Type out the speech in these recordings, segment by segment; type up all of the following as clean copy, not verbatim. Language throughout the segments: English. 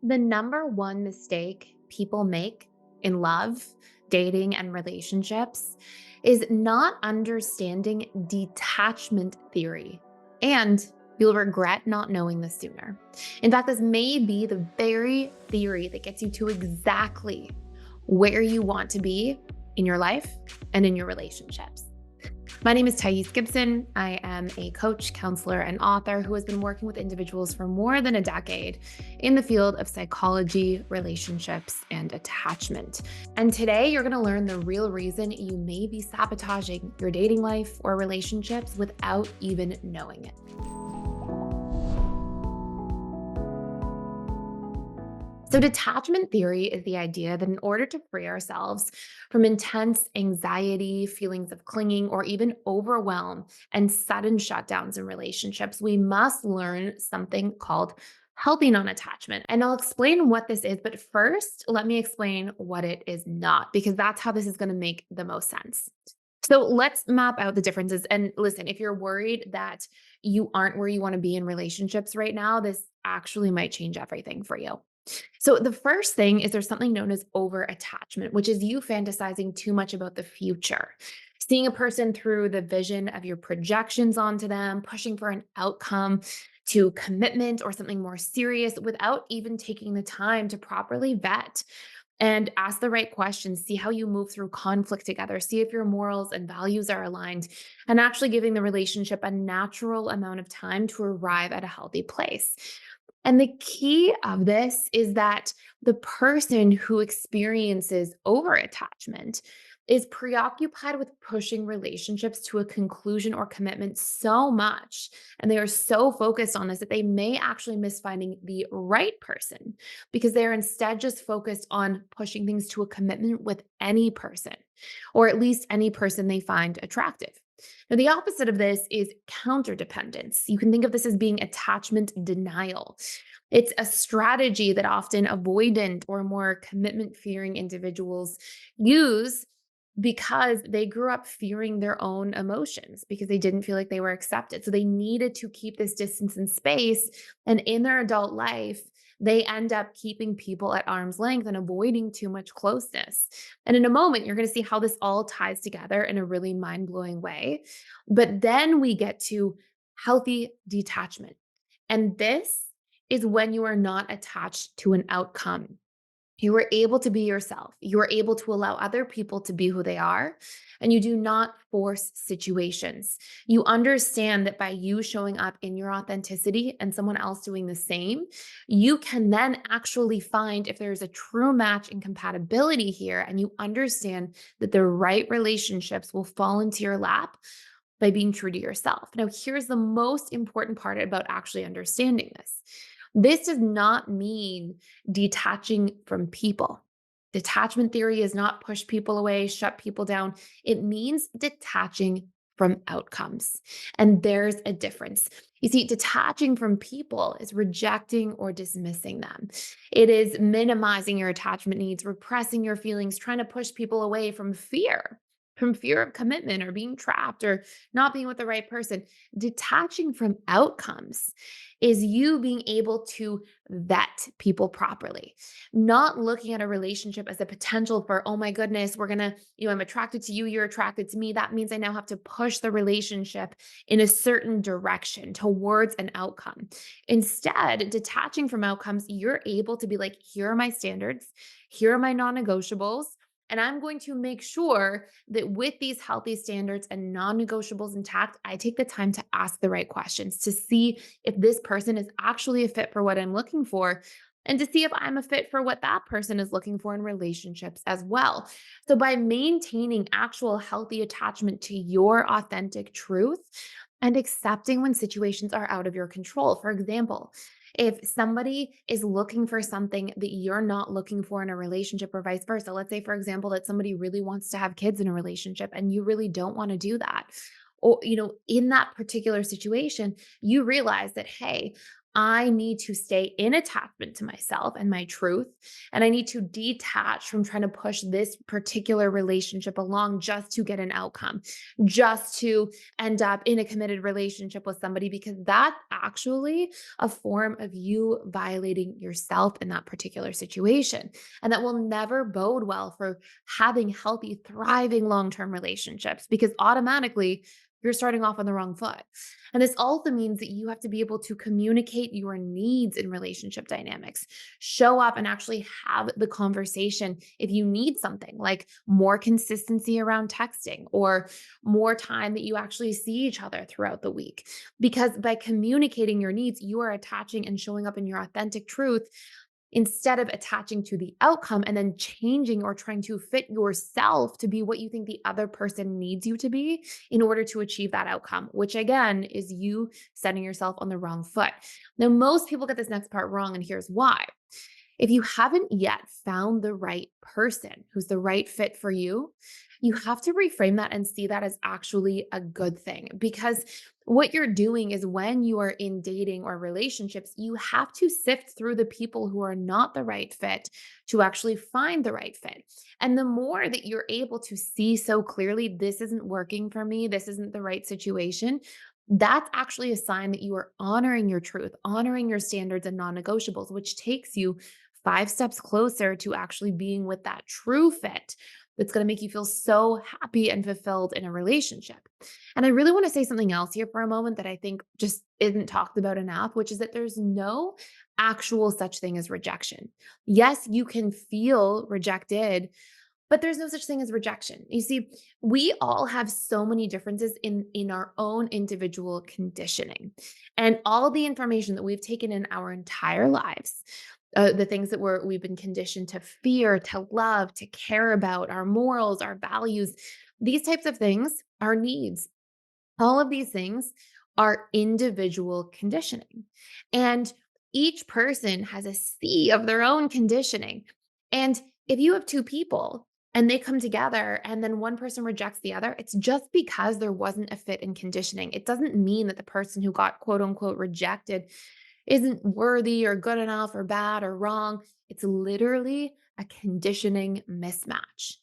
The number one mistake people make in love, dating, and relationships is not understanding detachment theory. And you'll regret not knowing this sooner. In fact, this may be the very theory that gets you to exactly where you want to be in your life and in your relationships. My name is Thais Gibson. I am a coach, counselor, and author who has been working with individuals for more than a decade in the field of psychology, relationships, and attachment. And today you're going to learn the real reason you may be sabotaging your dating life or relationships without even knowing it. So, detachment theory is the idea that in order to free ourselves from intense anxiety, feelings of clinging, or even overwhelm and sudden shutdowns in relationships, we must learn something called healthy non attachment. And I'll explain what this is. But first, let me explain what it is not, because that's how this is going to make the most sense. So let's map out the differences. And listen, if you're worried that you aren't where you want to be in relationships right now, this actually might change everything for you. So the first thing is there's something known as over attachment, which is you fantasizing too much about the future. Seeing a person through the vision of your projections onto them, pushing for an outcome to commitment or something more serious without even taking the time to properly vet and ask the right questions, see how you move through conflict together, see if your morals and values are aligned, and actually giving the relationship a natural amount of time to arrive at a healthy place. And the key of this is that the person who experiences overattachment is preoccupied with pushing relationships to a conclusion or commitment so much, and they are so focused on this that they may actually miss finding the right person because they're instead just focused on pushing things to a commitment with any person, or at least any person they find attractive. Now, the opposite of this is counterdependence. You can think of this as being attachment denial. It's a strategy that often avoidant or more commitment fearing individuals use because they grew up fearing their own emotions because they didn't feel like they were accepted. So they needed to keep this distance and space. And in their adult life, they end up keeping people at arm's length and avoiding too much closeness. And in a moment, you're going to see how this all ties together in a really mind blowing way. But then we get to healthy detachment. And this is when you are not attached to an outcome. You are able to be yourself. You are able to allow other people to be who they are, and you do not force situations. You understand that by you showing up in your authenticity and someone else doing the same, you can then actually find if there's a true match and compatibility here, and you understand that the right relationships will fall into your lap by being true to yourself. Now, here's the most important part about actually understanding this. This does not mean detaching from people. Detachment theory is not push people away, shut people down. It means detaching from outcomes. And there's a difference. You see, detaching from people is rejecting or dismissing them. It is minimizing your attachment needs, repressing your feelings, trying to push people away from fear of commitment or being trapped or not being with the right person. Detaching from outcomes is you being able to vet people properly, not looking at a relationship as a potential for, oh my goodness, we're going to, I'm attracted to you, you're attracted to me. That means I now have to push the relationship in a certain direction towards an outcome. Instead, detaching from outcomes, you're able to be like, here are my standards, here are my non negotiables. And I'm going to make sure that with these healthy standards and non negotiables intact, I take the time to ask the right questions to see if this person is actually a fit for what I'm looking for and to see if I'm a fit for what that person is looking for in relationships as well. So, by maintaining actual healthy attachment to your authentic truth and accepting when situations are out of your control. For example, if somebody is looking for something that you're not looking for in a relationship or vice versa, let's say, for example, that somebody really wants to have kids in a relationship and you really don't want to do that. Or, in that particular situation, you realize that, hey, I need to stay in attachment to myself and my truth. And I need to detach from trying to push this particular relationship along just to get an outcome, just to end up in a committed relationship with somebody, because that's actually a form of you violating yourself in that particular situation. And that will never bode well for having healthy, thriving long term relationships, because automatically you're starting off on the wrong foot. And this also means that you have to be able to communicate your needs in relationship dynamics, show up and actually have the conversation if you need something like more consistency around texting or more time that you actually see each other throughout the week. Because by communicating your needs, you are attaching and showing up in your authentic truth instead of attaching to the outcome and then changing or trying to fit yourself to be what you think the other person needs you to be in order to achieve that outcome, which again is you setting yourself on the wrong foot. Now, most people get this next part wrong, and here's why. If you haven't yet found the right person who's the right fit for you, you have to reframe that and see that as actually a good thing. Because what you're doing is when you are in dating or relationships, you have to sift through the people who are not the right fit to actually find the right fit. And the more that you're able to see so clearly, this isn't working for me, this isn't the right situation, that's actually a sign that you are honoring your truth, honoring your standards and non negotiables, which takes you 5 steps closer to actually being with that true fit that's going to make you feel so happy and fulfilled in a relationship. And I really want to say something else here for a moment that I think just isn't talked about enough, which is that there's no actual such thing as rejection. Yes, you can feel rejected, but there's no such thing as rejection. You see, we all have so many differences in our own individual conditioning. And all the information that we've taken in our entire lives, the things that we've been conditioned to fear, to love, to care about, our morals, our values, these types of things, our needs, all of these things are individual conditioning. And each person has a sea of their own conditioning. And if you have two people and they come together and then one person rejects the other, it's just because there wasn't a fit in conditioning. It doesn't mean that the person who got quote unquote rejected isn't worthy or good enough or bad or wrong. It's literally a conditioning mismatch.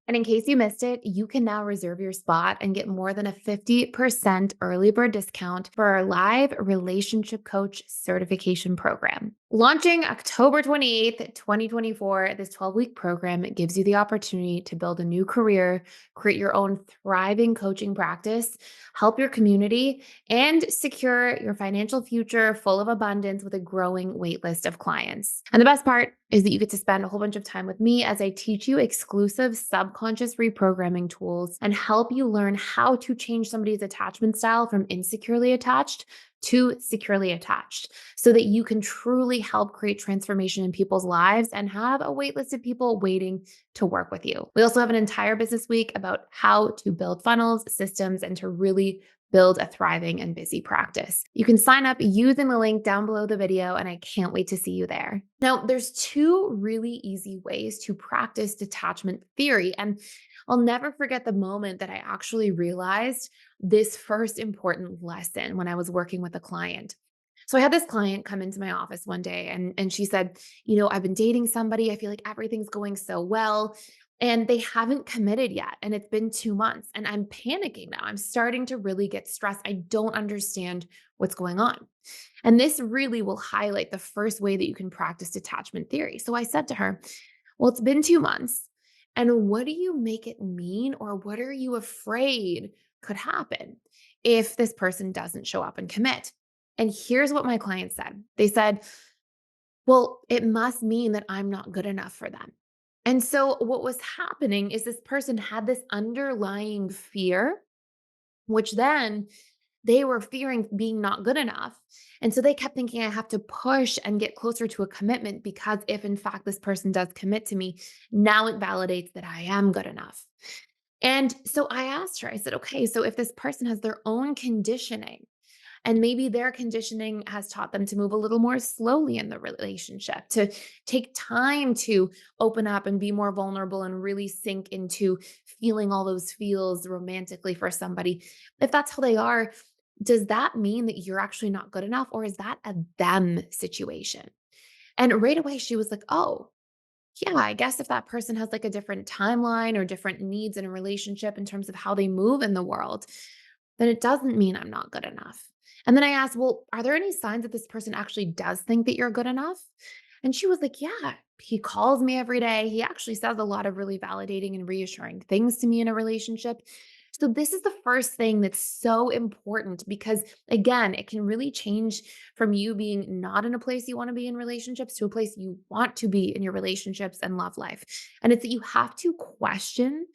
And in case you missed it, you can now reserve your spot and get more than a 50% early bird discount for our live relationship coach certification program. Launching October 28th, 2024, this 12-week program gives you the opportunity to build a new career, create your own thriving coaching practice, help your community, and secure your financial future full of abundance with a growing waitlist of clients. And the best part is that you get to spend a whole bunch of time with me as I teach you exclusive subconscious reprogramming tools and help you learn how to change somebody's attachment style from insecurely attached to securely attached so that you can truly help create transformation in people's lives and have a wait list of people waiting to work with you. We also have an entire business week about how to build funnels, systems, and to really build a thriving and busy practice. You can sign up using the link down below the video, and I can't wait to see you there. Now, there's 2 really easy ways to practice detachment theory, and I'll never forget the moment that I actually realized this first important lesson when I was working with a client. So I had this client come into my office one day and she said, I've been dating somebody. I feel like everything's going so well and they haven't committed yet. And it's been 2 months and I'm panicking now. I'm starting to really get stressed. I don't understand what's going on. And this really will highlight the first way that you can practice detachment theory. So I said to her, well, it's been 2 months. And what do you make it mean? Or what are you afraid could happen if this person doesn't show up and commit? And here's what my client said. They said, well, it must mean that I'm not good enough for them. And so what was happening is this person had this underlying fear, which then they were fearing being not good enough. And so they kept thinking, I have to push and get closer to a commitment because if in fact this person does commit to me, now it validates that I am good enough. And so I asked her, I said, okay, so if this person has their own conditioning, and maybe their conditioning has taught them to move a little more slowly in the relationship, to take time to open up and be more vulnerable and really sink into feeling all those feels romantically for somebody. If that's how they are, Does that mean that you're actually not good enough, or is that a them situation? And right away she was like, oh, yeah, I guess if that person has like a different timeline or different needs in a relationship in terms of how they move in the world, then it doesn't mean I'm not good enough. And then I asked, well, are there any signs that this person actually does think that you're good enough? And she was like, yeah, he calls me every day. He actually says a lot of really validating and reassuring things to me in a relationship. So, this is the first thing that's so important because, again, it can really change from you being not in a place you want to be in relationships to a place you want to be in your relationships and love life. And it's that you have to question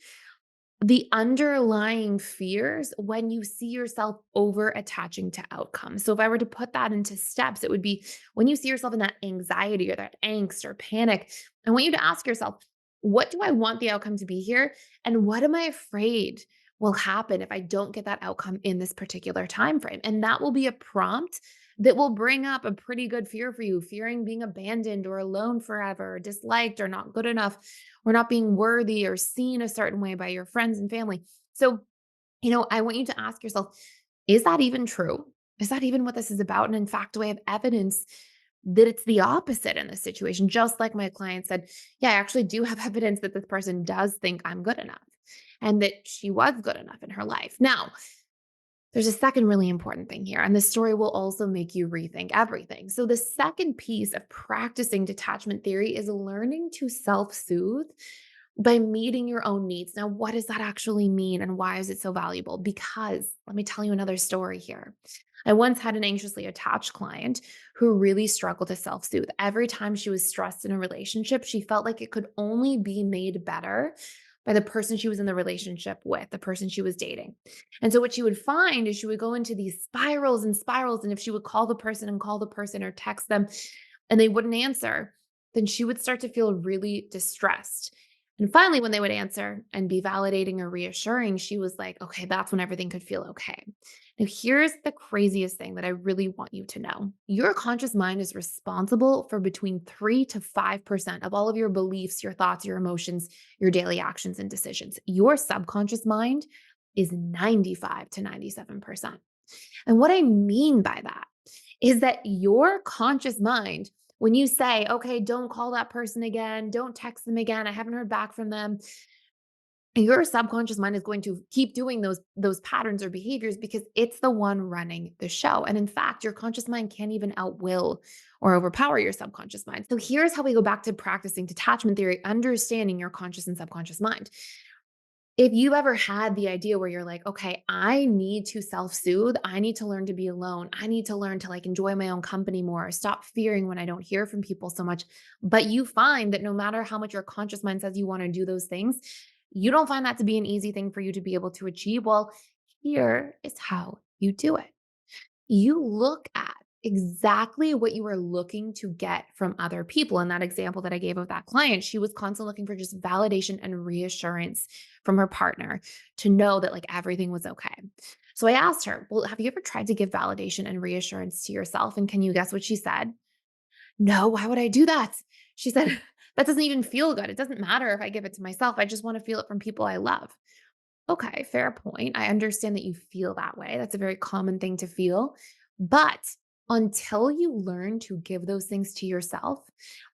the underlying fears when you see yourself over attaching to outcomes. So if I were to put that into steps, it would be when you see yourself in that anxiety or that angst or panic, I want you to ask yourself, what do I want the outcome to be here? And what am I afraid will happen if I don't get that outcome in this particular time frame? And that will be a prompt that will bring up a pretty good fear for you, fearing being abandoned or alone forever, or disliked or not good enough or not being worthy or seen a certain way by your friends and family. So, I want you to ask yourself, is that even true? Is that even what this is about? And in fact, do I have evidence that it's the opposite in this situation? Just like my client said, yeah, I actually do have evidence that this person does think I'm good enough and that she was good enough in her life. Now, there's a second really important thing here, and this story will also make you rethink everything. So, the second piece of practicing detachment theory is learning to self soothe by meeting your own needs. Now, what does that actually mean and why is it so valuable? Because let me tell you another story here. I once had an anxiously attached client who really struggled to self soothe. Every time she was stressed in a relationship, she felt like it could only be made better by the person she was in the relationship with, the person she was dating. And so, what she would find is she would go into these spirals and spirals. And if she would call the person and call the person or text them and they wouldn't answer, then she would start to feel really distressed. And finally, when they would answer and be validating or reassuring, she was like, okay, that's when everything could feel okay. Now, here's the craziest thing that I really want you to know. Your conscious mind is responsible for between 3 to 5% of all of your beliefs, your thoughts, your emotions, your daily actions and decisions. Your subconscious mind is 95 to 97%. And what I mean by that is that your conscious mind, when you say, okay, don't call that person again, don't text them again, I haven't heard back from them, your subconscious mind is going to keep doing those patterns or behaviors because it's the one running the show. And in fact, your conscious mind can't even outwill or overpower your subconscious mind. So here's how we go back to practicing detachment theory, understanding your conscious and subconscious mind. If you've ever had the idea where you're like, okay, I need to self soothe. I need to learn to be alone. I need to learn to like enjoy my own company more, stop fearing when I don't hear from people so much. But you find that no matter how much your conscious mind says you want to do those things, you don't find that to be an easy thing for you to be able to achieve. Well, here is how you do it. You look at exactly what you are looking to get from other people. In that example that I gave of that client, she was constantly looking for just validation and reassurance from her partner to know that like everything was okay. So I asked her, well, have you ever tried to give validation and reassurance to yourself? And can you guess what she said? No, why would I do that? She said, that doesn't even feel good. It doesn't matter if I give it to myself. I just want to feel it from people I love. Okay, fair point. I understand that you feel that way. That's a very common thing to feel. But until you learn to give those things to yourself,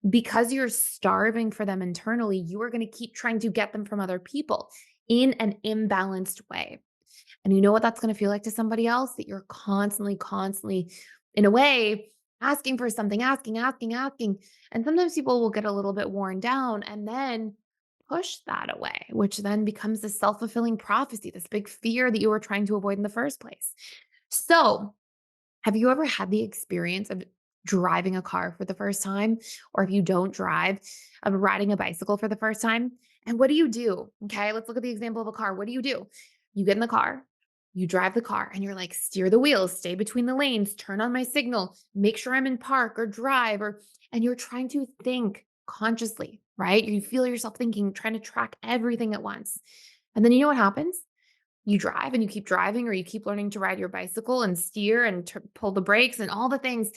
because you're starving for them internally, you are going to keep trying to get them from other people in an imbalanced way. And you know what that's going to feel like to somebody else? That you're constantly, in a way, asking for something, asking. And sometimes people will get a little bit worn down and then push that away, which then becomes a self fulfilling prophecy, this big fear that you were trying to avoid in the first place. So, have you ever had the experience of driving a car for the first time? Or if you don't drive, of riding a bicycle for the first time? And what do you do? Okay, let's look at the example of a car. What do? You get in the car, you drive the car, and you're like, steer the wheels, stay between the lanes, turn on my signal, make sure I'm in park or drive, and you're trying to think consciously, right? You feel yourself thinking, trying to track everything at once. And then you know what happens? You drive and you keep driving, or you keep learning to ride your bicycle and steer and pull the brakes and all the things.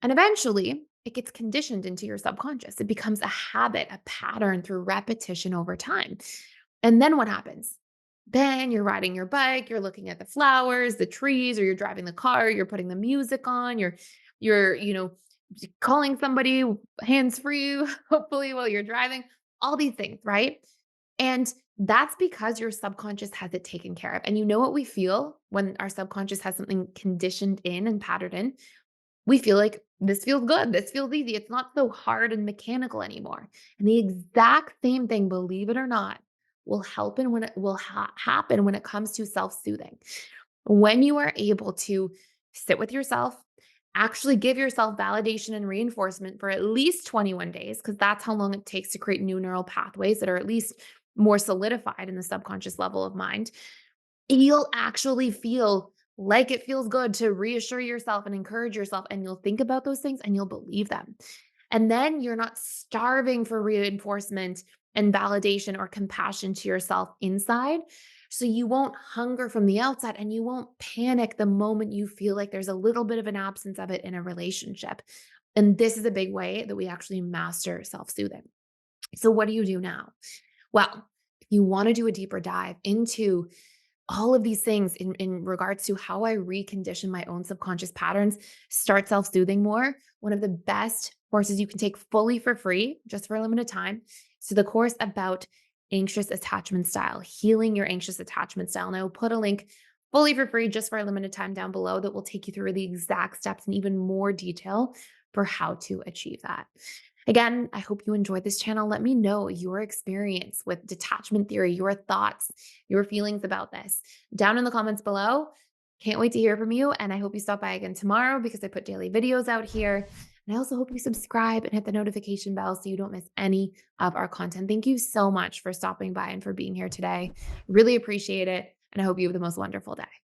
And eventually, it gets conditioned into your subconscious. It becomes a habit, a pattern through repetition over time. And then what happens? Then you're riding your bike, you're looking at the flowers, the trees, or you're driving the car, you're putting the music on, you're calling somebody hands-free, hopefully while you're driving, all these things, right? And that's because your subconscious has it taken care of. And you know what we feel when our subconscious has something conditioned in and patterned in? We feel like this feels good. This feels easy. It's not so hard and mechanical anymore. And the exact same thing, believe it or not, will happen when it comes to self-soothing. When you are able to sit with yourself, actually give yourself validation and reinforcement for at least 21 days, because that's how long it takes to create new neural pathways that are at least more solidified in the subconscious level of mind, you'll actually feel like it feels good to reassure yourself and encourage yourself, and you'll think about those things and you'll believe them. And then you're not starving for reinforcement and validation or compassion to yourself inside. So you won't hunger from the outside and you won't panic the moment you feel like there's a little bit of an absence of it in a relationship. And this is a big way that we actually master self soothing. So, what do you do now? Well, if you want to do a deeper dive into all of these things in regards to how I recondition my own subconscious patterns, start self soothing more. One of the best courses you can take fully for free, just for a limited time. So, the course about anxious attachment style, healing your anxious attachment style. And I will put a link fully for free just for a limited time down below that will take you through the exact steps in even more detail for how to achieve that. Again, I hope you enjoyed this channel. Let me know your experience with detachment theory, your thoughts, your feelings about this down in the comments below. Can't wait to hear from you. And I hope you stop by again tomorrow because I put daily videos out here. And I also hope you subscribe and hit the notification bell so you don't miss any of our content. Thank you so much for stopping by and for being here today. Really appreciate it. And I hope you have the most wonderful day.